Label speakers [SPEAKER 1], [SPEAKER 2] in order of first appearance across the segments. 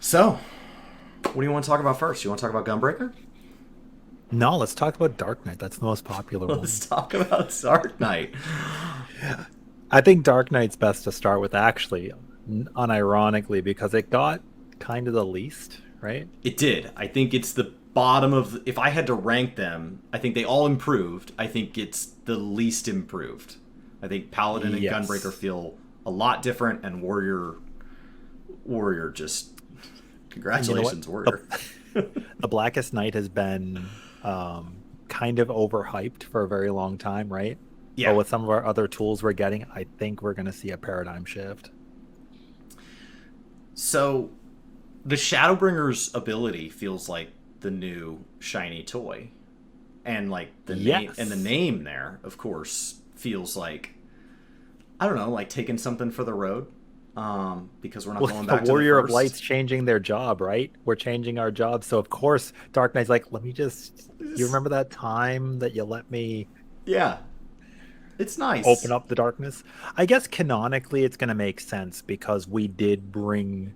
[SPEAKER 1] So, what do you want to talk about first? You want to talk about Gunbreaker?
[SPEAKER 2] No, let's talk about Dark Knight. That's the most popular one.
[SPEAKER 1] Let's talk about Dark Knight.
[SPEAKER 2] I think Dark Knight's best to start with, actually, unironically, because it got kind of the least, right?
[SPEAKER 1] It did. I think it's the bottom of. If I had to rank them, I think they all improved. I think it's the least improved. I think Paladin and Gunbreaker
[SPEAKER 2] Yes.
[SPEAKER 1] feel a lot different, and Warrior just
[SPEAKER 2] And you know what?
[SPEAKER 1] congratulations, Warrior.
[SPEAKER 2] The Blackest Night has been kind of overhyped for a very long time, right? But
[SPEAKER 1] Yeah.
[SPEAKER 2] with some of our other tools we're getting, I think we're going to see a paradigm shift.
[SPEAKER 1] So, the Shadowbringer's ability feels like the new shiny toy, and like the
[SPEAKER 2] Yes.
[SPEAKER 1] name there, of course, feels like I don't know, like taking something for the road. Because we're not
[SPEAKER 2] Well,
[SPEAKER 1] going
[SPEAKER 2] the
[SPEAKER 1] back to the
[SPEAKER 2] Warrior of
[SPEAKER 1] first.
[SPEAKER 2] Light's changing their job, right? We're changing our job. So, of course, Dark Knight's like, let me just. You remember that time that you let me
[SPEAKER 1] Yeah, it's
[SPEAKER 2] open
[SPEAKER 1] nice.
[SPEAKER 2] up the darkness? I guess canonically it's going to make sense because we did bring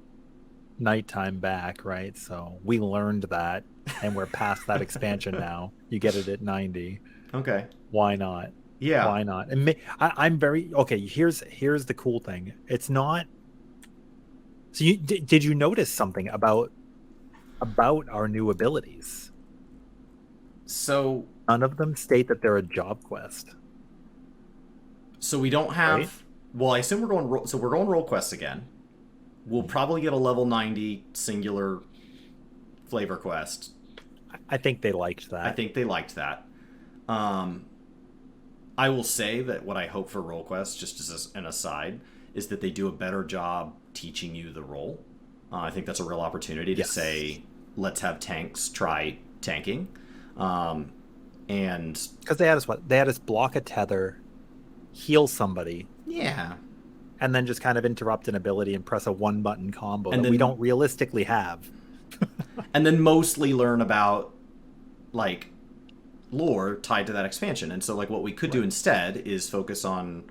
[SPEAKER 2] nighttime back, right? So we learned that and we're past that expansion now. You get it at 90.
[SPEAKER 1] Okay.
[SPEAKER 2] Why not?
[SPEAKER 1] Yeah.
[SPEAKER 2] Why not? And I'm very okay. Here's the cool thing. It's not. So did you notice something about our new abilities?
[SPEAKER 1] So
[SPEAKER 2] None of them state that they're a job quest,
[SPEAKER 1] we don't
[SPEAKER 2] right?
[SPEAKER 1] have. Well, I assume we're going. So we're going roll quests again. We'll probably get a level 90 singular flavor quest.
[SPEAKER 2] I think they liked
[SPEAKER 1] I
[SPEAKER 2] that.
[SPEAKER 1] think they liked that. Um, I will say that what I hope for roll quests, just as an aside, is that they do a better job teaching you the role. I think that's a real opportunity to
[SPEAKER 2] Yes.
[SPEAKER 1] say, let's have tanks try tanking. Um, and
[SPEAKER 2] Because they had us what? They had us block a tether, heal somebody,
[SPEAKER 1] yeah.
[SPEAKER 2] and then just kind of interrupt an ability and press a one button combo
[SPEAKER 1] And
[SPEAKER 2] that we
[SPEAKER 1] then
[SPEAKER 2] don't realistically have.
[SPEAKER 1] mostly learn about like lore tied to that expansion. And so like what we could do
[SPEAKER 2] Right.
[SPEAKER 1] instead is focus on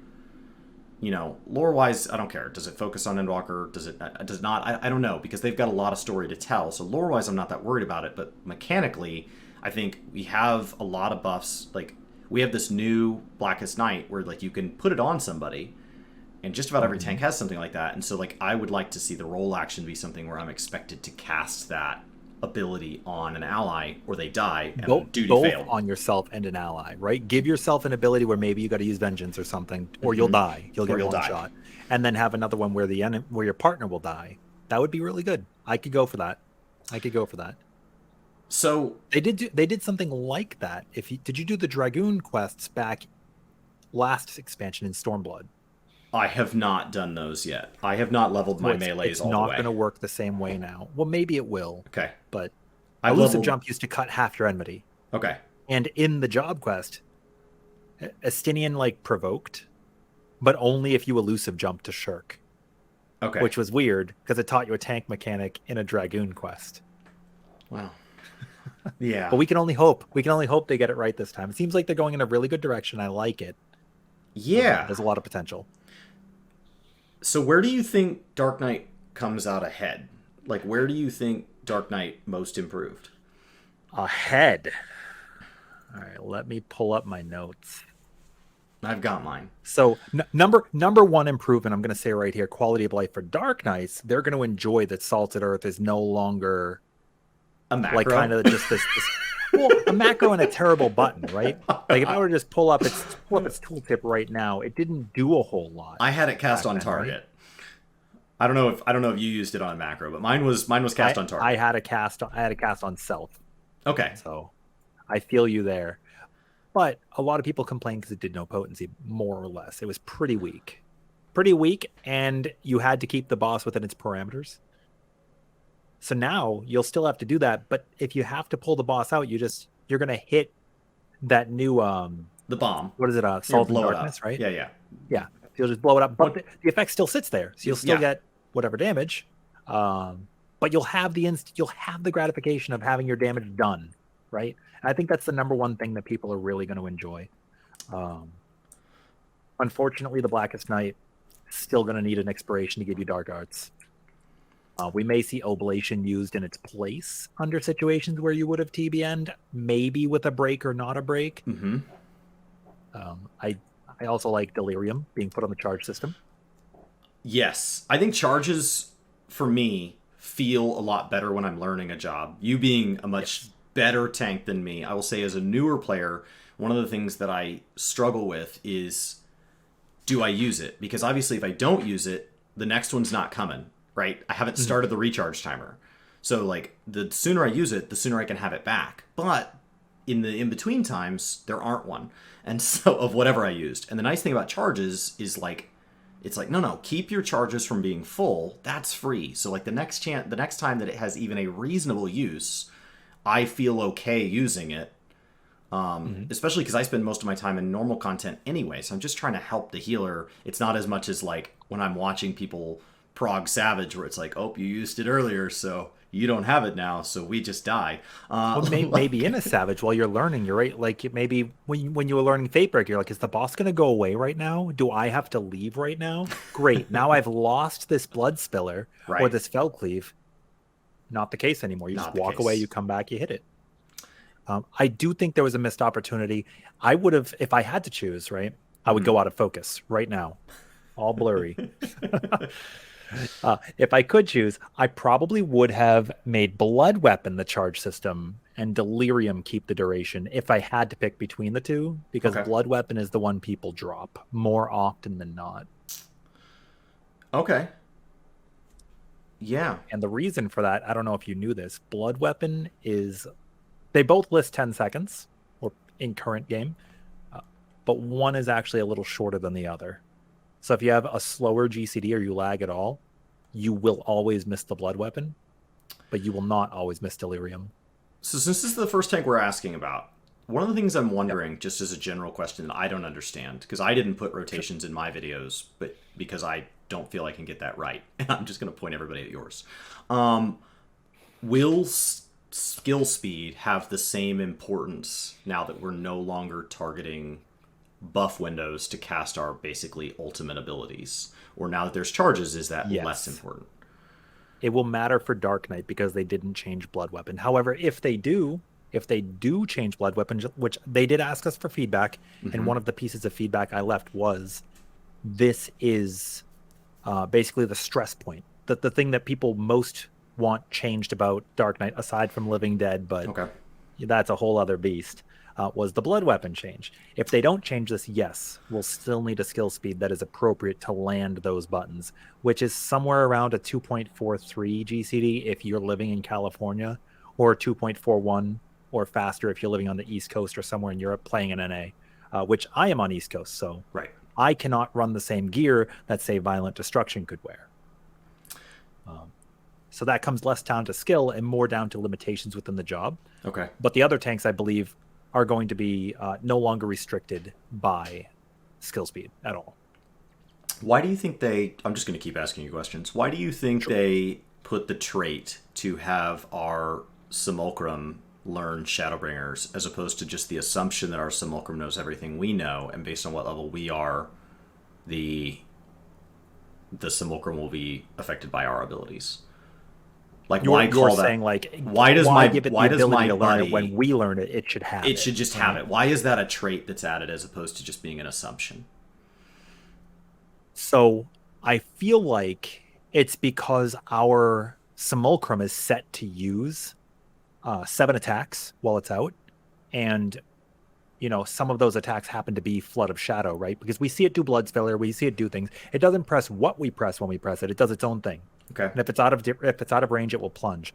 [SPEAKER 1] lore wise, I don't care. Does it focus on Endwalker? Does it not? I don't know because they've got a lot of story to tell. So lore wise, I'm not that worried about it. But mechanically, I think we have a lot of buffs. Like we have this new Blackest Night where like you can put it on somebody, and just about every tank
[SPEAKER 2] Mhm.
[SPEAKER 1] has something like that. And so like I would like to see the roll action be something where I'm expected to cast that ability on an ally or they die
[SPEAKER 2] Both
[SPEAKER 1] and duty
[SPEAKER 2] both
[SPEAKER 1] failed
[SPEAKER 2] on yourself and an ally, right? Give yourself an ability where maybe you got to use vengeance or something, or you'll die. You'll
[SPEAKER 1] or
[SPEAKER 2] get
[SPEAKER 1] you'll
[SPEAKER 2] one
[SPEAKER 1] die.
[SPEAKER 2] shot, and then have another one where where your partner will die. That would be really good. I could go for that. I could go for that.
[SPEAKER 1] So
[SPEAKER 2] They did something like that. If you did you do the Dragoon quests back last expansion in Stormblood?
[SPEAKER 1] I have not done those yet. I have not leveled
[SPEAKER 2] So
[SPEAKER 1] my melees
[SPEAKER 2] it's
[SPEAKER 1] all the
[SPEAKER 2] not
[SPEAKER 1] way.
[SPEAKER 2] going to work the same way now. Well, maybe it will,
[SPEAKER 1] Okay.
[SPEAKER 2] but
[SPEAKER 1] I've
[SPEAKER 2] elusive
[SPEAKER 1] leveled.
[SPEAKER 2] jump used to cut half your enmity.
[SPEAKER 1] Okay.
[SPEAKER 2] And in the job quest, Estinian like provoked, but only if you elusive jump to shirk,
[SPEAKER 1] Okay.
[SPEAKER 2] which was weird because it taught you a tank mechanic in a Dragoon quest.
[SPEAKER 1] Wow. Yeah.
[SPEAKER 2] But we can only hope. We can only hope they get it right this time. It seems like they're going in a really good direction. I like it.
[SPEAKER 1] Yeah.
[SPEAKER 2] There's a lot of potential.
[SPEAKER 1] So where do you think Dark Knight comes out ahead? Like where do you think Dark Knight most improved?
[SPEAKER 2] Ahead. All right, let me pull up my notes.
[SPEAKER 1] I've got mine.
[SPEAKER 2] So number one improvement, I'm going to say right here, quality of life for Dark Knights. They're going to enjoy that Salted Earth is no longer
[SPEAKER 1] A
[SPEAKER 2] like kind
[SPEAKER 1] macro.
[SPEAKER 2] of just this well, a macro and a terrible button, right? Like if I were to just pull up its tooltip right now, it didn't do a whole lot
[SPEAKER 1] I had it cast
[SPEAKER 2] back
[SPEAKER 1] on
[SPEAKER 2] then, right?
[SPEAKER 1] target. I don't know if you used it on macro, but mine was cast on
[SPEAKER 2] I
[SPEAKER 1] target.
[SPEAKER 2] had a cast on self,
[SPEAKER 1] Okay.
[SPEAKER 2] so I feel you there. But a lot of people complained because it did no potency, more or less. It was pretty weak, and you had to keep the boss within its parameters. So now you'll still have to do that, but if you have to pull the boss out, you're gonna hit that new
[SPEAKER 1] The bomb.
[SPEAKER 2] what is it,
[SPEAKER 1] You're gonna
[SPEAKER 2] Salt and
[SPEAKER 1] blow it up.
[SPEAKER 2] Darkness, right?
[SPEAKER 1] Yeah, yeah.
[SPEAKER 2] Yeah. So you'll just blow it up, but
[SPEAKER 1] What
[SPEAKER 2] the effect still sits there. So you'll still
[SPEAKER 1] yeah.
[SPEAKER 2] get whatever damage. But you'll have the gratification of having your damage done, right? And I think that's the number one thing that people are really going to enjoy. Um, Unfortunately, the Blackest Night is still going to need an expiration to give you dark arts. We may see Oblation used in its place under situations where you would have TBN'd, maybe with a break or not a break.
[SPEAKER 1] Mm-hmm.
[SPEAKER 2] I also like Delirium being put on the charge system.
[SPEAKER 1] Yes, I think charges for me feel a lot better when I'm learning a job. You being a much
[SPEAKER 2] Yes.
[SPEAKER 1] better tank than me, I will say as a newer player, one of the things that I struggle with is, do I use it? Because obviously if I don't use it, the next one's not coming, right? I haven't started the recharge timer. So like the sooner I use it, the sooner I can have it back. But in the in between times, there aren't one. And so of whatever I used. And the nice thing about charges is like it's like no, keep your charges from being full. That's free. So like the next time that it has even a reasonable use, I feel okay using it. Especially because I spend most of my time in normal content anyway, so I'm just trying to help the healer. It's not as much as like when I'm watching people prog Savage, where it's like, oh, you used it earlier, so you don't have it now, so we just die.
[SPEAKER 2] Well, maybe in a Savage while you're learning, you're right. Like maybe when you were learning Fatebreak, you're like, is the boss going to go away right now? Do I have to leave right now? Great. Now I've lost this Blood Spiller or
[SPEAKER 1] Right.
[SPEAKER 2] this Fell Cleave. Not the case anymore. You
[SPEAKER 1] Not
[SPEAKER 2] just
[SPEAKER 1] the
[SPEAKER 2] walk away,
[SPEAKER 1] case.
[SPEAKER 2] you come back, you hit it. I do think there was a missed opportunity. I would have, if I had to choose, right? I would go out of focus right now, all blurry. If I could choose, I probably would have made Blood Weapon the charge system and Delirium keep the duration if I had to pick between the two, because
[SPEAKER 1] Okay.
[SPEAKER 2] Blood Weapon is the one people drop more often than not.
[SPEAKER 1] Okay. Yeah.
[SPEAKER 2] And the reason for that, I don't know if you knew this, Blood Weapon is, they both list 10 seconds or in current game, but one is actually a little shorter than the other. So if you have a slower GCD or you lag at all, you will always miss the Blood Weapon, but you will not always miss Delirium.
[SPEAKER 1] So since this is the first tank we're asking about, one of the things I'm wondering, just as a general question that I don't understand, because I didn't put rotations in my videos, but because I don't feel I can get that right, and I'm just going to point everybody at yours. Will skill speed have the same importance now that we're no longer targeting buff windows to cast our basically ultimate abilities? Or now that there's charges, is that
[SPEAKER 2] Yes.
[SPEAKER 1] less important?
[SPEAKER 2] It will matter for Dark Knight because they didn't change Blood Weapon. However, if they do change Blood Weapon, which they did ask us for feedback, and one of the pieces of feedback I left was, this is basically the stress point, the thing that people most want changed about Dark Knight, aside from Living Dead, but
[SPEAKER 1] Okay.
[SPEAKER 2] that's a whole other beast, was the Blood Weapon change. If they don't change this, yes, we'll still need a skill speed that is appropriate to land those buttons, which is somewhere around a 2.43 GCD if you're living in California, or 2.41 or faster if you're living on the East Coast or somewhere in Europe playing an NA, which I am on East Coast, so
[SPEAKER 1] Right.
[SPEAKER 2] I cannot run the same gear that, say, Violent Destruction could wear. So that comes less down to skill and more down to limitations within the job.
[SPEAKER 1] Okay.
[SPEAKER 2] But the other tanks, I believe, are going to be no longer restricted by skill speed at all.
[SPEAKER 1] Why do you think they... I'm just going to keep asking you questions. Why do you think they put the trait to have our Simulacrum learn Shadowbringers as opposed to just the assumption that our Simulacrum knows everything we know, and based on what level we are, the Simulacrum will be affected by our abilities? Like, why call
[SPEAKER 2] You're
[SPEAKER 1] that?
[SPEAKER 2] saying, like,
[SPEAKER 1] Why does
[SPEAKER 2] give it
[SPEAKER 1] why
[SPEAKER 2] the
[SPEAKER 1] does
[SPEAKER 2] ability
[SPEAKER 1] my
[SPEAKER 2] to learn
[SPEAKER 1] buddy?
[SPEAKER 2] it when we learn it? It should have it.
[SPEAKER 1] It should just have it. Why is that a trait that's added as opposed to just being an assumption?
[SPEAKER 2] So I feel like it's because our Simulacrum is set to use 7 attacks while it's out, and some of those attacks happen to be Flood of Shadow, right? Because we see it do Blood Spiller, we see it do things. It doesn't press what we press when we press it. It does its own thing.
[SPEAKER 1] Okay.
[SPEAKER 2] And if it's out of range, it will plunge.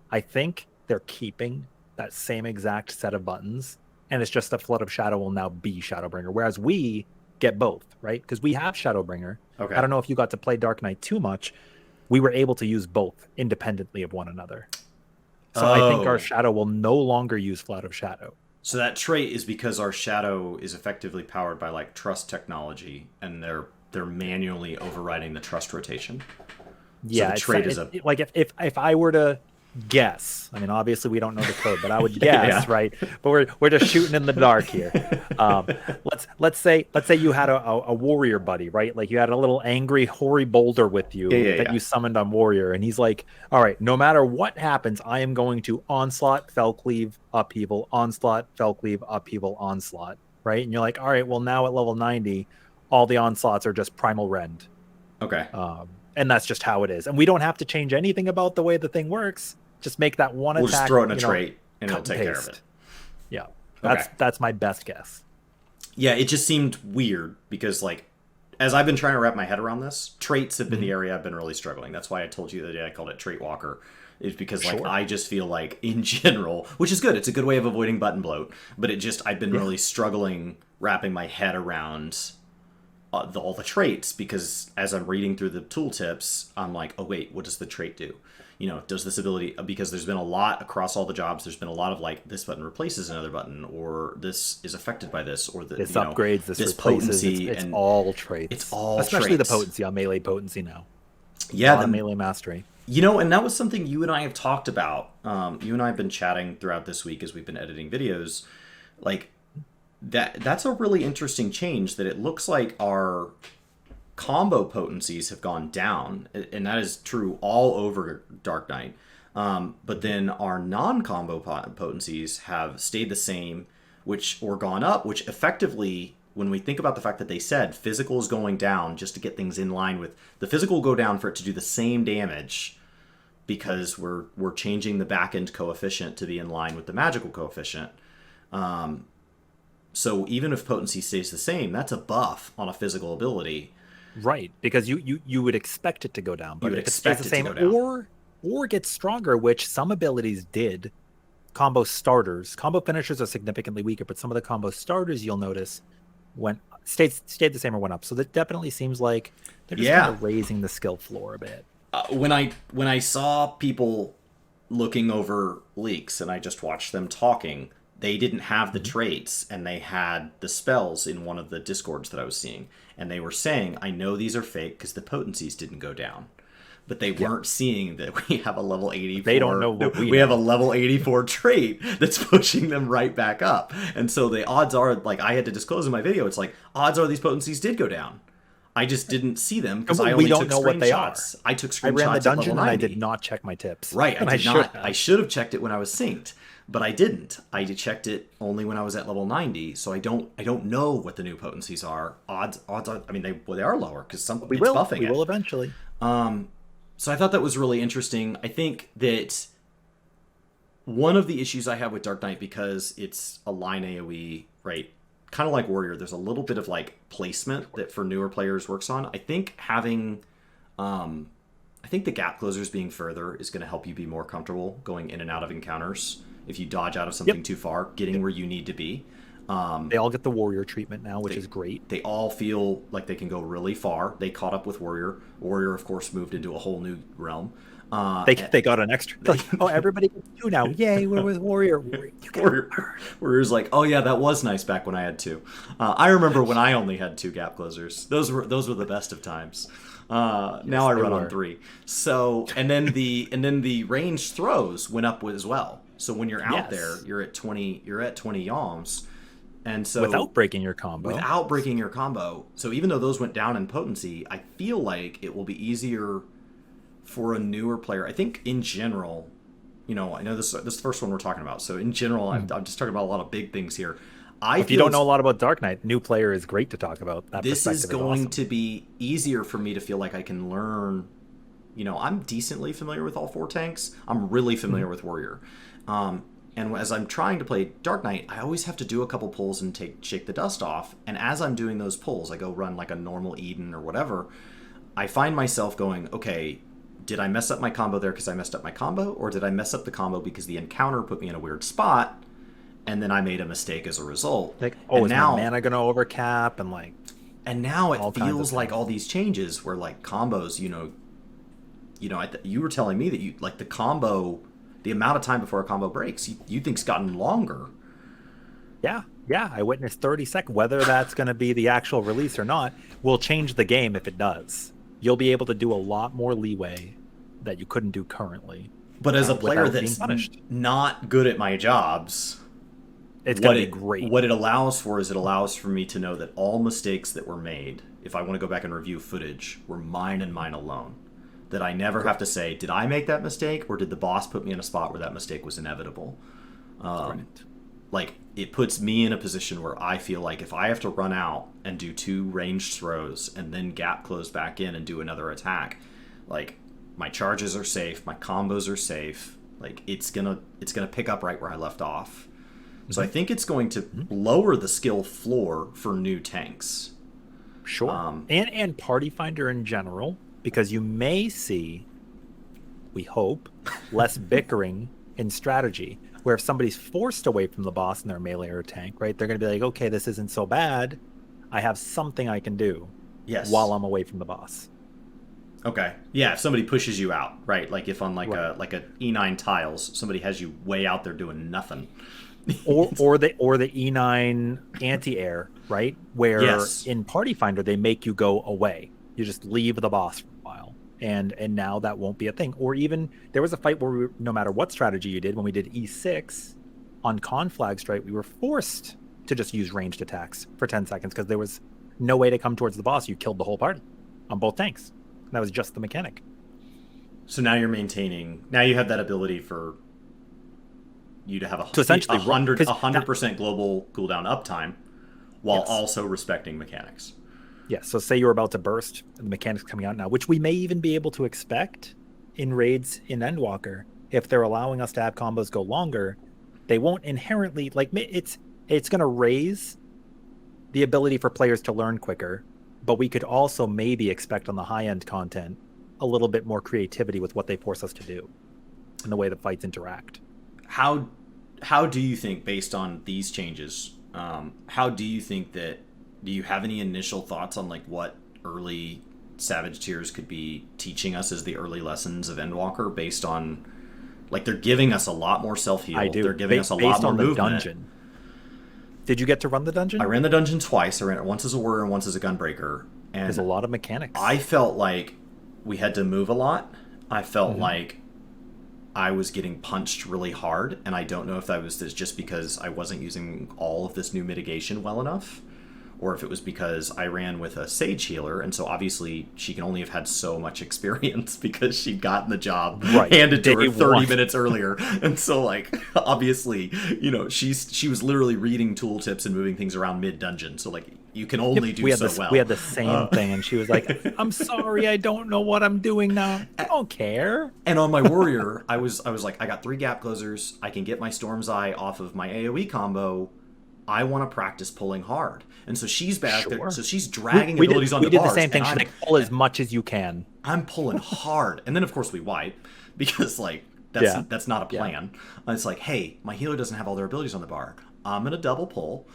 [SPEAKER 2] I think they're keeping that same exact set of buttons, and it's just that Flood of Shadow will now be Shadowbringer, whereas we get both, right? Because we have Shadowbringer.
[SPEAKER 1] Okay.
[SPEAKER 2] I don't know if you got to play Dark Knight too much. We were able to use both independently of one another. So I think our Shadow will no longer use Flood of Shadow.
[SPEAKER 1] So that trait is because our Shadow is effectively powered by like trust technology, and they're manually overriding the trust rotation.
[SPEAKER 2] Yeah,
[SPEAKER 1] the trait is
[SPEAKER 2] like if I were to guess. I mean, obviously we don't know the code, but I would
[SPEAKER 1] Yeah,
[SPEAKER 2] guess,
[SPEAKER 1] yeah.
[SPEAKER 2] right? But we're just shooting in the dark here. Um, let's say you had a warrior buddy, right? Like you had a little angry hoary boulder with
[SPEAKER 1] Yeah,
[SPEAKER 2] you
[SPEAKER 1] yeah,
[SPEAKER 2] that
[SPEAKER 1] yeah.
[SPEAKER 2] you summoned on warrior, and he's like, "All right, no matter what happens, I am going to onslaught, fell cleave, upheaval, onslaught, fell cleave, upheaval, onslaught." Right? And you're like, "All right, well now at level 90, all the onslaughts are just primal rend."
[SPEAKER 1] Okay.
[SPEAKER 2] And that's just how it is. And we don't have to change anything about the way the thing works. Just make that one
[SPEAKER 1] We'll just
[SPEAKER 2] attack,
[SPEAKER 1] throw it in a trait and it'll
[SPEAKER 2] cut and
[SPEAKER 1] take care of it.
[SPEAKER 2] paste. Yeah,
[SPEAKER 1] Okay.
[SPEAKER 2] that's my best guess.
[SPEAKER 1] Yeah, it just seemed weird because, like, as I've been trying to wrap my head around this, traits have been the area I've been really struggling. That's why I told you the other day I called it Trait Walker. Is because, like,
[SPEAKER 2] Sure.
[SPEAKER 1] I just feel like, in general, which is good, it's a good way of avoiding button bloat, but I've been really struggling wrapping my head around all the traits, because as I'm reading through the tooltips, I'm like, oh wait, what does the trait do? Does this ability, because there's been a lot across all the jobs, there's been a lot of like, this button replaces another button, or this is affected by this, or
[SPEAKER 2] This upgrades, this replaces.
[SPEAKER 1] potency,
[SPEAKER 2] It's
[SPEAKER 1] and
[SPEAKER 2] all traits.
[SPEAKER 1] it's all
[SPEAKER 2] especially
[SPEAKER 1] traits.
[SPEAKER 2] the potency on melee potency now.
[SPEAKER 1] Yeah,
[SPEAKER 2] On melee mastery.
[SPEAKER 1] and that was something you and I have talked about. You and I have been chatting throughout this week as we've been editing videos. Like, that's a really interesting change, that it looks like our combo potencies have gone down, and that is true all over Dark Knight. But then our non-combo potencies have stayed the same, or gone up, which effectively, when we think about the fact that they said physical is going down just to get things in line with the physical, will go down for it to do the same damage, because we're changing the back end coefficient to be in line with the magical coefficient. So even if potency stays the same, that's a buff on a physical ability.
[SPEAKER 2] Right, because you would expect it to go down, but
[SPEAKER 1] would
[SPEAKER 2] if it stays
[SPEAKER 1] expect
[SPEAKER 2] the
[SPEAKER 1] it to
[SPEAKER 2] same,
[SPEAKER 1] go down.
[SPEAKER 2] or gets stronger, which some abilities did. Combo starters, combo finishers are significantly weaker, but some of the combo starters you'll notice stayed the same or went up. So that definitely seems like they're just kind of raising the skill floor a bit.
[SPEAKER 1] When I saw people looking over leaks and I just watched them talking, they didn't have the traits, and they had the spells in one of the discords that I was seeing, and they were saying, I know these are fake because the potencies didn't go down, but they weren't seeing that we have a level 84.
[SPEAKER 2] They don't know what we
[SPEAKER 1] have a level 84 trait that's pushing them right back up. And so the odds are, like, I had to disclose in my video, it's like, odds are these potencies did go down. I just didn't see them because I only took screenshots. I took screenshots.
[SPEAKER 2] I ran the dungeon
[SPEAKER 1] and
[SPEAKER 2] I did not check my tips.
[SPEAKER 1] Right,
[SPEAKER 2] and
[SPEAKER 1] I should have checked it when I was synced, but I didn't. I checked it only when I was at level 90, so I don't know what the new potencies are. Odds are, I mean, they are lower because it's buffing it.
[SPEAKER 2] We will eventually.
[SPEAKER 1] So I thought that was really interesting. I think that one of the issues I have with Dark Knight, because it's a line AoE, right? Kind of like Warrior, there's a little bit of like placement that for newer players works on. I think having, I think the gap closers being further is going to help you be more comfortable going in and out of encounters. If you dodge out of something too far, getting where you need to be.
[SPEAKER 2] They all get the Warrior treatment now, which is great.
[SPEAKER 1] They all feel like they can go really far. They caught up with Warrior. Warrior, of course, moved into a whole new realm.
[SPEAKER 2] They got an extra. Like, oh, everybody gets 2 now. Yay, we're with Warrior.
[SPEAKER 1] Warrior's like, oh yeah, that was nice back when I had 2. I remember when I only had 2 gap closers. Those were the best of times. Now I run on 3. So and then the ranged throws went up as well. So when you're out there, you're at 20 yalms. And so
[SPEAKER 2] without breaking your combo.
[SPEAKER 1] So even though those went down in potency, I feel like it will be easier for a newer player. I think in general, I know this is the first one we're talking about. So in general, I'm just talking about a lot of big things here.
[SPEAKER 2] If you don't know a lot about Dark Knight, new player is great to talk about.
[SPEAKER 1] This is going to be easier for me to feel like I can learn. I'm decently familiar with all 4 tanks. I'm really familiar with Warrior. And as I'm trying to play Dark Knight, I always have to do a couple pulls and shake the dust off. And as I'm doing those pulls, I go run like a normal Eden or whatever. I find myself going, okay, did I mess up my combo there because I messed up my combo? Or did I mess up the combo because the encounter put me in a weird spot and then I made a mistake as a result?
[SPEAKER 2] Like, is my mana going to overcap?
[SPEAKER 1] And now it feels like all these changes where like combos, you were telling me that you like the combo, the amount of time before a combo breaks, you think's gotten longer.
[SPEAKER 2] Yeah, I witnessed 30 seconds. Whether that's going to be the actual release or not will change the game if it does. You'll be able to do a lot more leeway that you couldn't do currently.
[SPEAKER 1] But as a player
[SPEAKER 2] without being
[SPEAKER 1] that's
[SPEAKER 2] punished.
[SPEAKER 1] not good at my jobs,
[SPEAKER 2] It's going to be great.
[SPEAKER 1] what it allows for is it allows for me to know that all mistakes that were made, if I want to go back and review footage, were mine and mine alone. That I never have to say, did I make that mistake, or did the boss put me in a spot where that mistake was inevitable?
[SPEAKER 2] Right.
[SPEAKER 1] Like, it puts me in a position where I feel like if I have to run out and do 2 ranged throws and then gap close back in and do another attack, like, my charges are safe, my combos are safe, like, it's gonna pick up right where I left off. So I think it's going to lower the skill floor for new tanks.
[SPEAKER 2] Sure. And Party Finder in general, because you may see, we hope, less bickering in strategy, where if somebody's forced away from the boss in their melee or tank, right, they're going to be like, okay, this isn't so bad. I have something I can do while I'm away from the boss.
[SPEAKER 1] Okay. Yeah, if somebody pushes you out, right? Like if on like a E9 tiles, somebody has you way out there doing nothing.
[SPEAKER 2] or the E9 anti-air, right? Where in Party Finder they make you go away. You just leave the boss for a while, and now that won't be a thing. Or even there was a fight where no matter what strategy you did, when we did E6 on Conflag Strike, we were forced to just use ranged attacks for 10 seconds because there was no way to come towards the boss. You killed the whole party on both tanks. And that was just the mechanic.
[SPEAKER 1] So now you're maintaining. Now you have that ability for you to have
[SPEAKER 2] essentially
[SPEAKER 1] 100% global cooldown uptime while also respecting mechanics.
[SPEAKER 2] Yeah, so say you're about to burst and the mechanics coming out now, which we may even be able to expect in raids in Endwalker. If they're allowing us to have combos go longer, they won't inherently, like, it's going to raise the ability for players to learn quicker, but we could also maybe expect on the high-end content a little bit more creativity with what they force us to do and the way the fights interact.
[SPEAKER 1] How do you think, based on these changes, how do you think that, do you have any initial thoughts on like what early Savage tiers could be teaching us as the early lessons of Endwalker, based on, like, they're giving us a lot more self-heal.
[SPEAKER 2] I do.
[SPEAKER 1] They're giving us a lot
[SPEAKER 2] based
[SPEAKER 1] more
[SPEAKER 2] on the
[SPEAKER 1] movement.
[SPEAKER 2] Dungeon. Did you get to run the dungeon?
[SPEAKER 1] I ran the dungeon twice. I ran it once as a warrior and once as a gunbreaker. And
[SPEAKER 2] there's a lot of mechanics.
[SPEAKER 1] I felt like we had to move a lot. I felt like I was getting punched really hard, and I don't know if that was just because I wasn't using all of this new mitigation well enough, or if it was because I ran with a Sage healer, and so obviously she can only have had so much experience because she'd gotten the job handed to her 30 minutes earlier. And so, like, obviously, you know, she was literally reading tooltips and moving things around mid-dungeon, so, like, you can only do so well.
[SPEAKER 2] We had the same thing, and she was like, I'm sorry, I don't know what I'm doing now. I don't care.
[SPEAKER 1] And on my warrior, I was like, I got 3 gap closers, I can get my Storm's Eye off of my AoE combo, I want to practice pulling hard. And so she's back there, so she's dragging abilities onto bars.
[SPEAKER 2] We did the same thing. She's like, pull as much as you can.
[SPEAKER 1] I'm pulling hard. And then, of course, we wipe, because, like, that's not a plan. It's like, hey, my healer doesn't have all their abilities on the bar. I'm going to double pull.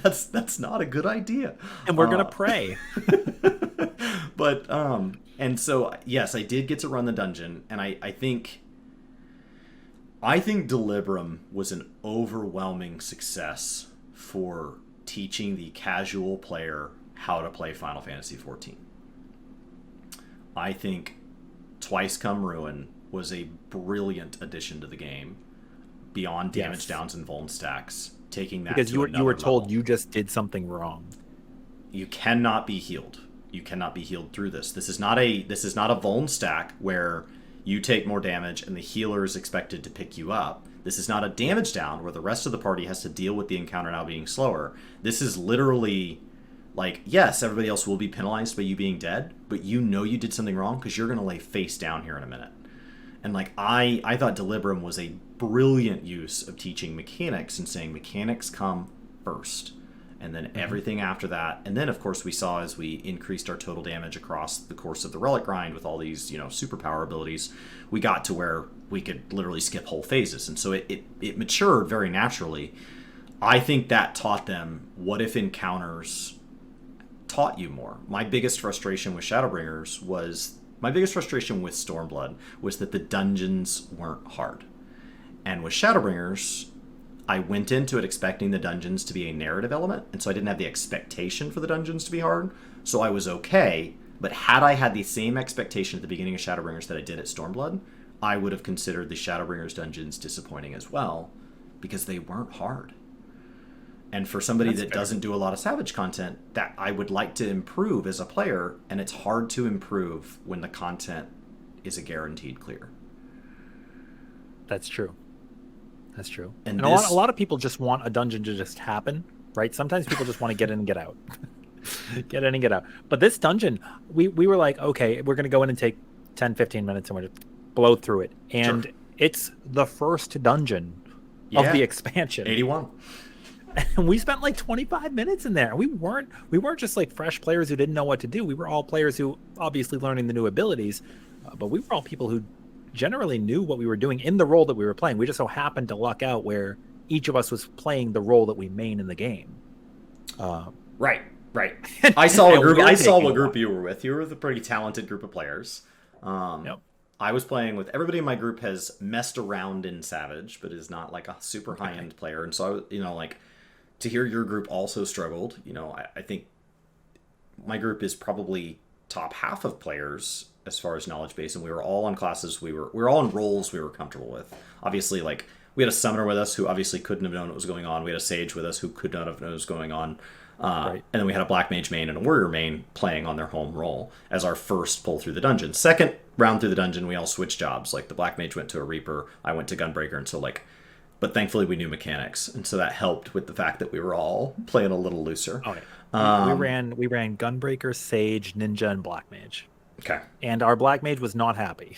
[SPEAKER 1] That's not a good idea.
[SPEAKER 2] And we're going to pray.
[SPEAKER 1] But, and so, yes, I did get to run the dungeon, and I think Delibram was an overwhelming success for teaching the casual player how to play Final Fantasy XIV. I think Twice Come Ruin was a brilliant addition to the game, beyond damage downs and vuln stacks, taking that
[SPEAKER 2] because
[SPEAKER 1] to
[SPEAKER 2] you were told
[SPEAKER 1] level.
[SPEAKER 2] You just did something wrong.
[SPEAKER 1] You cannot be healed. You cannot be healed through this. This is not a vuln stack where you take more damage and the healer is expected to pick you up. This is not a damage down where the rest of the party has to deal with the encounter now being slower. This is literally like, yes, everybody else will be penalized by you being dead, but you know you did something wrong because you're going to lay face down here in a minute. And, like, I thought Delibram was a brilliant use of teaching mechanics and saying mechanics come first, and then everything after that. And then, of course, we saw as we increased our total damage across the course of the Relic Grind with all these, you know, superpower abilities, we got to where we could literally skip whole phases. And so it matured very naturally. I think that taught them what if encounters taught you more. My biggest frustration with Shadowbringers was... My biggest frustration with Stormblood was that the dungeons weren't hard. And with Shadowbringers, I went into it expecting the dungeons to be a narrative element, and so I didn't have the expectation for the dungeons to be hard, so I was okay. But had I had the same expectation at the beginning of Shadowbringers that I did at Stormblood, I would have considered the Shadowbringers dungeons disappointing as well, because they weren't hard. And for somebody that doesn't do a lot of Savage content, that I would like to improve as a player, and it's hard to improve when the content is a guaranteed clear.
[SPEAKER 2] That's true. That's true.
[SPEAKER 1] And
[SPEAKER 2] a lot of people just want a dungeon to just happen, right? Sometimes people just want to get in and get out. Get in and get out. But this dungeon, we were like, okay, we're going to go in and take 10, 15 minutes and we're going to blow through it. And it's the first dungeon of the expansion.
[SPEAKER 1] 81.
[SPEAKER 2] And we spent like 25 minutes in there. We weren't just like fresh players who didn't know what to do. We were all players who obviously learning the new abilities, but we were all people who generally knew what we were doing in the role that we were playing. We just so happened to luck out where each of us was playing the role that we main in the game.
[SPEAKER 1] Right. I saw a group. I saw what group you were with. You were with a pretty talented group of players.
[SPEAKER 2] Yep.
[SPEAKER 1] I was playing with everybody in my group has messed around in Savage, but is not like a super high end player. And so I, like to hear your group also struggled. I think my group is probably top half of players as far as knowledge base, and we were all on classes. We were all in roles we were comfortable with. Obviously, like we had a summoner with us who obviously couldn't have known what was going on. We had a sage with us who could not have known what was going on. And then we had a black mage main and a warrior main playing on their home role as our first pull through the dungeon. Second round through the dungeon, we all switched jobs. Like the black mage went to a reaper, I went to gunbreaker, and so but thankfully we knew mechanics, and so that helped with the fact that we were all playing a little looser.
[SPEAKER 2] We ran gunbreaker, sage, ninja, and black mage.
[SPEAKER 1] Okay.
[SPEAKER 2] And our black mage was not happy.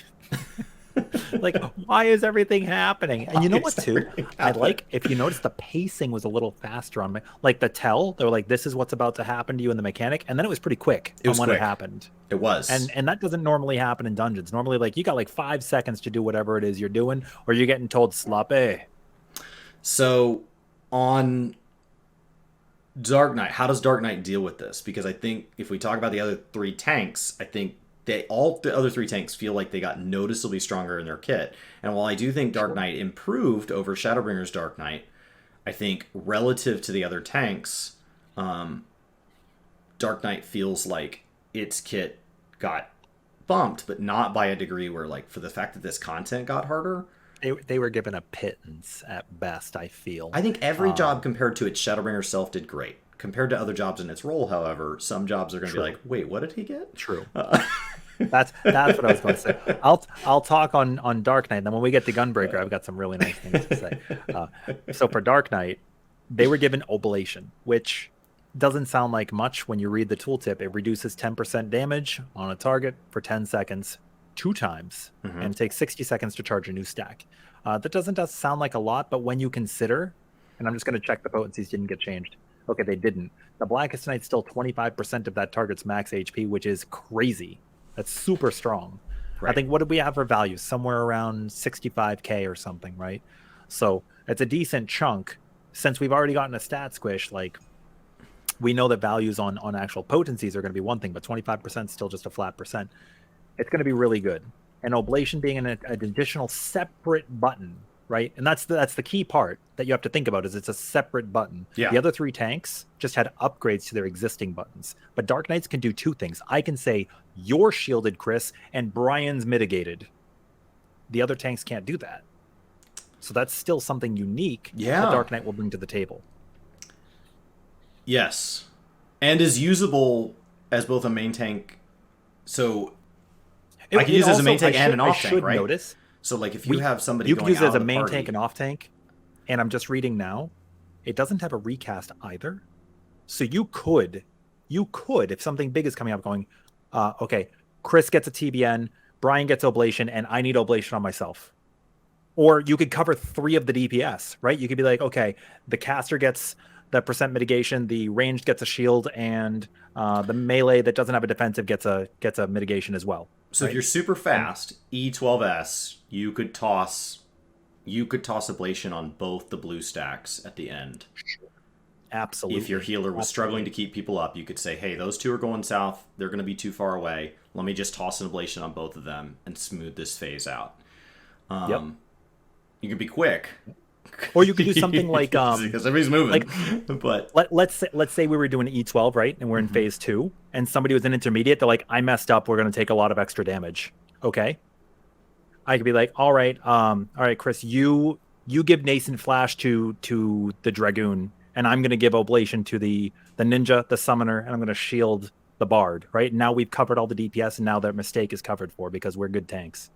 [SPEAKER 2] Like, why is everything happening? And you know what, too? I like, if you notice, the pacing was a little faster on like the tell. They were like, this is what's about to happen to you in the mechanic. And then it was pretty quick when it happened.
[SPEAKER 1] It was.
[SPEAKER 2] And that doesn't normally happen in dungeons. Normally, like, you got like 5 seconds to do whatever it is you're doing, or you're getting told sloppy. So
[SPEAKER 1] on Dark Knight, how does Dark Knight deal with this? Because I think if we talk about the other 3 tanks, I think all the other 3 tanks feel like they got noticeably stronger in their kit. And while I do think Dark Knight improved over Shadowbringer's Dark Knight, I think relative to the other tanks, Dark Knight feels like its kit got bumped, but not by a degree where, like, for the fact that this content got harder.
[SPEAKER 2] They were given a pittance at best, I feel.
[SPEAKER 1] I think every job compared to its Shadowbringer self did great. Compared to other jobs in its role, however, some jobs are going to be like, wait, what did he get?
[SPEAKER 2] True. That's what I was going to say. I'll talk on Dark Knight, and then when we get to Gunbreaker, I've got some really nice things to say. So for Dark Knight, they were given Oblation, which doesn't sound like much when you read the tooltip. It reduces 10% damage on a target for 10 seconds 2 times, and takes 60 seconds to charge a new stack. That doesn't sound like a lot, but when you consider, and I'm just going to check the potencies didn't get changed. Okay, they didn't. The Blackest Knight's still 25% of that target's max HP, which is crazy. That's super strong. Right. I think, what did we have for values? Somewhere around 65k or something, right? So it's a decent chunk. Since we've already gotten a stat squish, like, we know that values on actual potencies are going to be one thing, but 25% is still just a flat percent. It's going to be really good. And Oblation being an additional separate button, right? And that's the key part that you have to think about, is it's a separate button.
[SPEAKER 1] Yeah.
[SPEAKER 2] The other 3 tanks just had upgrades to their existing buttons. But Dark Knights can do 2 things. I can say, you're shielded, Chris, and Brian's mitigated. The other tanks can't do that. So that's still something unique that Dark Knight will bring to the table.
[SPEAKER 1] Yes. And is usable as both a main tank. So I can use it as a main tank and an off tank, right?
[SPEAKER 2] Notice,
[SPEAKER 1] so like if you have somebody
[SPEAKER 2] you
[SPEAKER 1] going
[SPEAKER 2] can use it as a
[SPEAKER 1] out of the
[SPEAKER 2] main
[SPEAKER 1] party,
[SPEAKER 2] tank and off tank, and I'm just reading now, it doesn't have a recast either. So you could, if something big is coming up, going, okay, Chris gets a TBN, Brian gets Oblation, and I need Oblation on myself. Or you could cover 3 of the DPS, right? You could be like, okay, the caster gets the percent mitigation, the ranged gets a shield, and the melee that doesn't have a defensive gets a mitigation as well.
[SPEAKER 1] So if you're super fast, E12S, you could toss Ablation on both the blue stacks at the end.
[SPEAKER 2] Sure. Absolutely.
[SPEAKER 1] If your healer was struggling to keep people up, you could say, hey, those 2 are going south, they're going to be too far away, let me just toss an Ablation on both of them and smooth this phase out. You could be quick.
[SPEAKER 2] Or you could do something like
[SPEAKER 1] because everybody's moving. But
[SPEAKER 2] let's say we were doing E12, right? And we're in phase 2, and somebody was in intermediate, they're like, I messed up, we're going to take a lot of extra damage. Okay. I could be like, all right, Chris, you give nascent flash to the dragoon, and I'm gonna give oblation to the ninja, the summoner, and I'm gonna shield the bard. Right now we've covered all the DPS, and now that mistake is covered for because we're good tanks.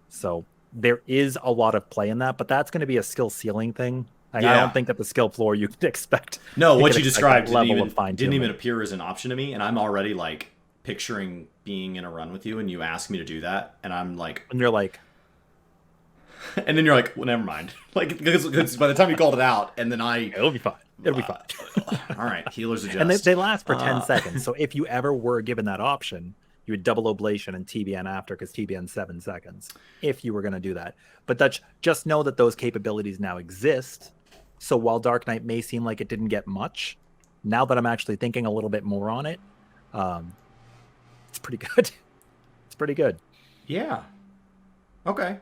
[SPEAKER 2] So there is a lot of play in that, but that's going to be a skill ceiling thing. Like, I don't
[SPEAKER 1] Yeah.
[SPEAKER 2] think at the skill floor you could expect.
[SPEAKER 1] No,
[SPEAKER 2] You
[SPEAKER 1] what
[SPEAKER 2] could
[SPEAKER 1] you
[SPEAKER 2] expect
[SPEAKER 1] described
[SPEAKER 2] that level of fine
[SPEAKER 1] didn't even
[SPEAKER 2] tuning.
[SPEAKER 1] appear as an option to me, and I'm already like picturing being in a run with you, and you ask me to do that, and I'm like,
[SPEAKER 2] And you're like,
[SPEAKER 1] and then you're like, well, never mind. Like, because by the time you called it out, and then
[SPEAKER 2] it'll be fine. It'll be fine.
[SPEAKER 1] all right, healers adjust.
[SPEAKER 2] And they last for 10 seconds. So if you ever were given that option, you would double oblation and TBN after, because TBN 7 seconds, if you were going to do that. But that's just know that those capabilities now exist. So while Dark Knight may seem like it didn't get much, now that I'm actually thinking a little bit more on it, it's pretty good. It's pretty good.
[SPEAKER 1] Yeah. Okay.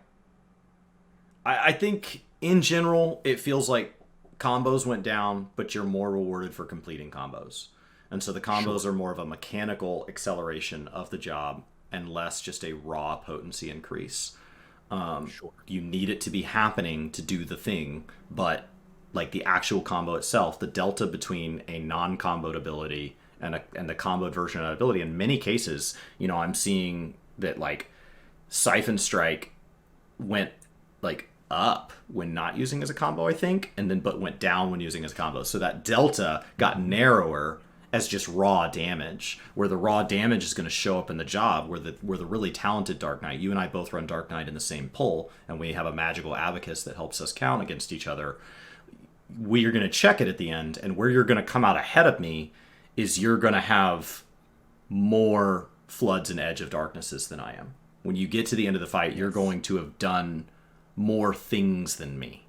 [SPEAKER 1] I think in general it feels like combos went down, but you're more rewarded for completing combos. And so the combos are more of a mechanical acceleration of the job and less just a raw potency increase. You need it to be happening to do the thing, but like the actual combo itself, the delta between a non-comboed ability and the comboed version of that ability, in many cases, I'm seeing that like Siphon Strike went like up when not using as a combo, I think, and then but went down when using as a combo. So that delta got narrower as just raw damage, where the raw damage is going to show up in the job, where the really talented Dark Knight. You and I both run Dark Knight in the same pull, and we have a magical abacus that helps us count against each other. We are going to check it at the end, and where you're going to come out ahead of me is you're going to have more floods and edge of darknesses than I am. When you get to the end of the fight, you're going to have done more things than me.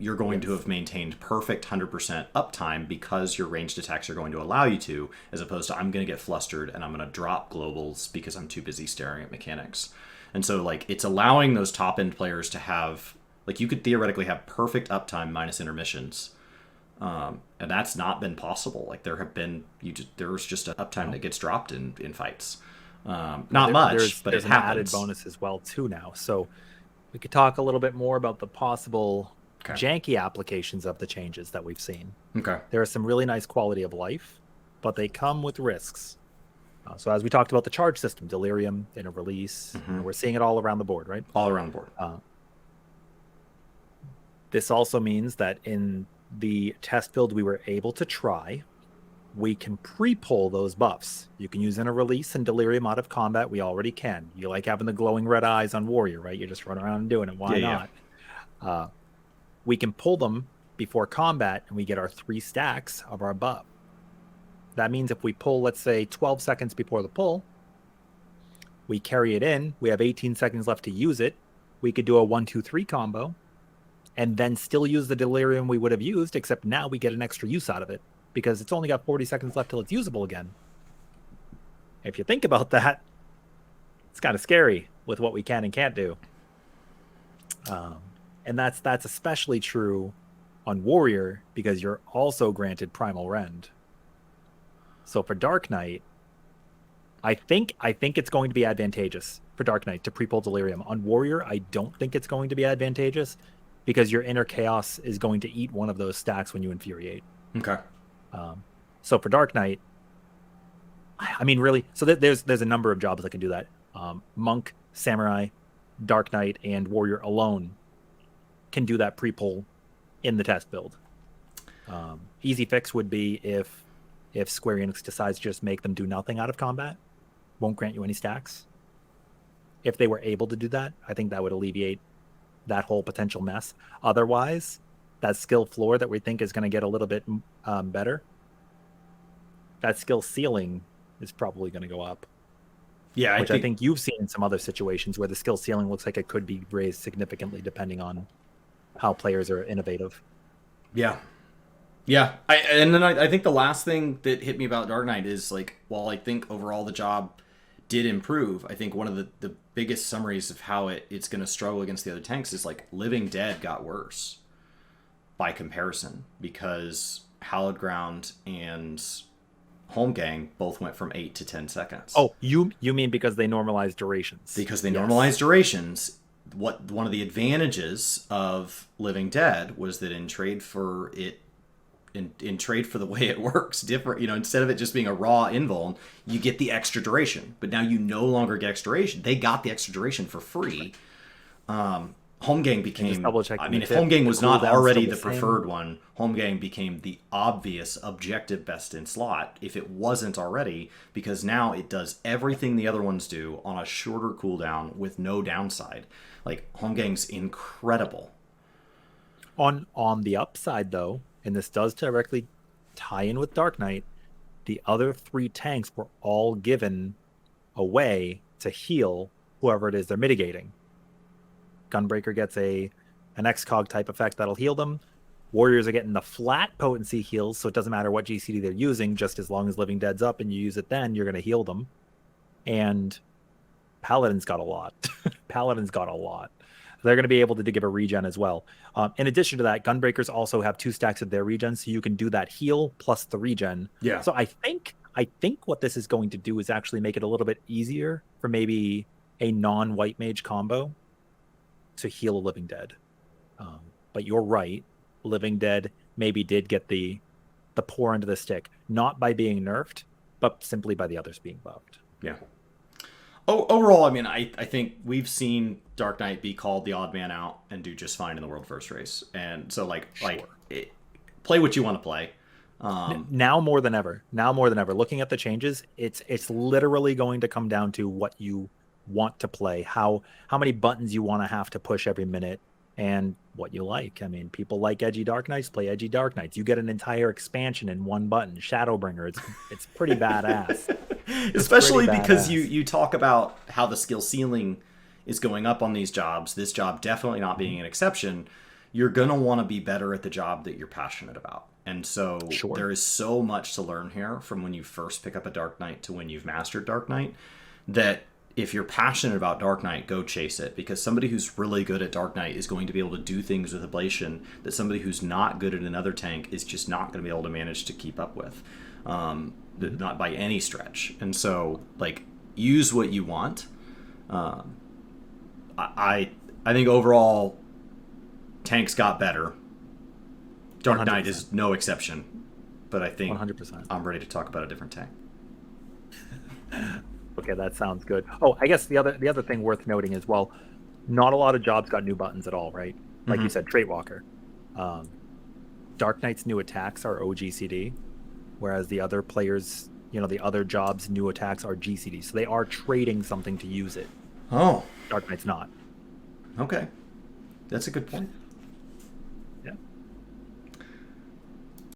[SPEAKER 1] You're going to have maintained perfect 100% uptime because your ranged attacks are going to allow you to, as opposed to I'm going to get flustered and I'm going to drop globals because I'm too busy staring at mechanics. And so like it's allowing those top end players to have, like, you could theoretically have perfect uptime minus intermissions. And that's not been possible. Like there have been, there's just an uptime that gets dropped in fights. Not much, but
[SPEAKER 2] there's
[SPEAKER 1] it
[SPEAKER 2] an added
[SPEAKER 1] happens.
[SPEAKER 2] bonus as well too now. So we could talk a little bit more about the possible janky applications of the changes that we've seen.
[SPEAKER 1] Okay.
[SPEAKER 2] There are some really nice quality of life, but they come with risks. So as we talked about the charge system, delirium in a release, we're seeing it all around the board, right?
[SPEAKER 1] All around the board.
[SPEAKER 2] This also means that in the test build we were able to try, we can pre-pull those buffs. You can use in a release and delirium out of combat. We already can. You like having the glowing red eyes on warrior, right? You just run around and doing it. Why not? We can pull them before combat, and we get our 3 stacks of our buff. That means if we pull, let's say, 12 seconds before the pull, we carry it in. We have 18 seconds left to use it. We could do a 1-2-3 combo, and then still use the delirium we would have used, except now we get an extra use out of it, because it's only got 40 seconds left till it's usable again. If you think about that, it's kind of scary with what we can and can't do. And that's especially true on Warrior, because you're also granted Primal Rend. So for Dark Knight, I think it's going to be advantageous for Dark Knight to pre-pull Delirium. On Warrior, I don't think it's going to be advantageous, because your Inner Chaos is going to eat one of those stacks when you Infuriate.
[SPEAKER 1] Okay.
[SPEAKER 2] So for Dark Knight, I mean, really, so there's a number of jobs that can do that. Monk, Samurai, Dark Knight, and Warrior alone can do that pre-pull in the test build. Easy fix would be if Square Enix decides to just make them do nothing out of combat, won't grant you any stacks. If they were able to do that, I think that would alleviate that whole potential mess. Otherwise, that skill floor that we think is going to get a little bit better, that skill ceiling is probably going to go up.
[SPEAKER 1] Yeah,
[SPEAKER 2] I think you've seen in some other situations where the skill ceiling looks like it could be raised significantly depending on how players are innovative.
[SPEAKER 1] Yeah. Yeah. I think the last thing that hit me about Dark Knight is, like, while I think overall the job did improve, I think one of the biggest summaries of how it's going to struggle against the other tanks is, like, Living Dead got worse by comparison, because Hallowed Ground and Holmgang both went from 8 to 10 seconds.
[SPEAKER 2] Oh, you mean because they normalized durations?
[SPEAKER 1] Because they normalized durations. One of the advantages of Living Dead was that in trade for the way it works, different, instead of it just being a raw invuln, you get the extra duration. But now you no longer get extra duration. They got the extra duration for free. Holmgang became, I mean, if Holmgang was not already the preferred one, Holmgang became the obvious objective best in slot if it wasn't already, because now it does everything the other ones do on a shorter cooldown with no downside. Like, Holmgang's incredible.
[SPEAKER 2] On the upside, though, and this does directly tie in with Dark Knight, the other 3 tanks were all given a way to heal whoever it is they're mitigating. Gunbreaker gets an XCOG type effect that'll heal them. Warriors are getting the flat potency heals, so it doesn't matter what GCD they're using, just as long as Living Dead's up and you use it then, you're going to heal them. And Paladin's got a lot. Paladin's got a lot. They're going to be able to give a regen as well. In addition to that, Gunbreakers also have 2 stacks of their regen, so you can do that heal plus the regen.
[SPEAKER 1] Yeah.
[SPEAKER 2] So I think what this is going to do is actually make it a little bit easier for maybe a non-white mage combo to heal a Living Dead. But you're right. Living Dead maybe did get the pour into the stick, not by being nerfed, but simply by the others being buffed.
[SPEAKER 1] Yeah. Overall, I mean, I think we've seen Dark Knight be called the odd man out and do just fine in the World First Race. And so, play what you want to play.
[SPEAKER 2] Now more than ever. Looking at the changes, it's literally going to come down to what you want to play, how many buttons you want to have to push every minute, and what you like. I mean, people like edgy Dark Knights, play edgy Dark Knights. You get an entire expansion in one button, Shadowbringer. It's pretty badass.
[SPEAKER 1] Especially because you talk about how the skill ceiling is going up on these jobs, this job definitely not being an exception. You're going to want to be better at the job that you're passionate about. And so there is so much to learn here from when you first pick up a Dark Knight to when you've mastered Dark Knight, that if you're passionate about Dark Knight, go chase it, because somebody who's really good at Dark Knight is going to be able to do things with Ablation that somebody who's not good at another tank is just not going to be able to manage to keep up with, not by any stretch. And so, use what you want. I think overall, tanks got better. Dark 100%. Knight is no exception, but I think
[SPEAKER 2] 100%.
[SPEAKER 1] I'm ready to talk about a different tank.
[SPEAKER 2] Okay, that sounds good. Oh, I guess the other thing worth noting is, well, not a lot of jobs got new buttons at all, right? Like you said, Trait Walker. Dark Knight's new attacks are OGCD, whereas the other players, the other jobs' new attacks are GCD. So they are trading something to use it.
[SPEAKER 1] Oh.
[SPEAKER 2] Dark Knight's not.
[SPEAKER 1] Okay. That's a good point.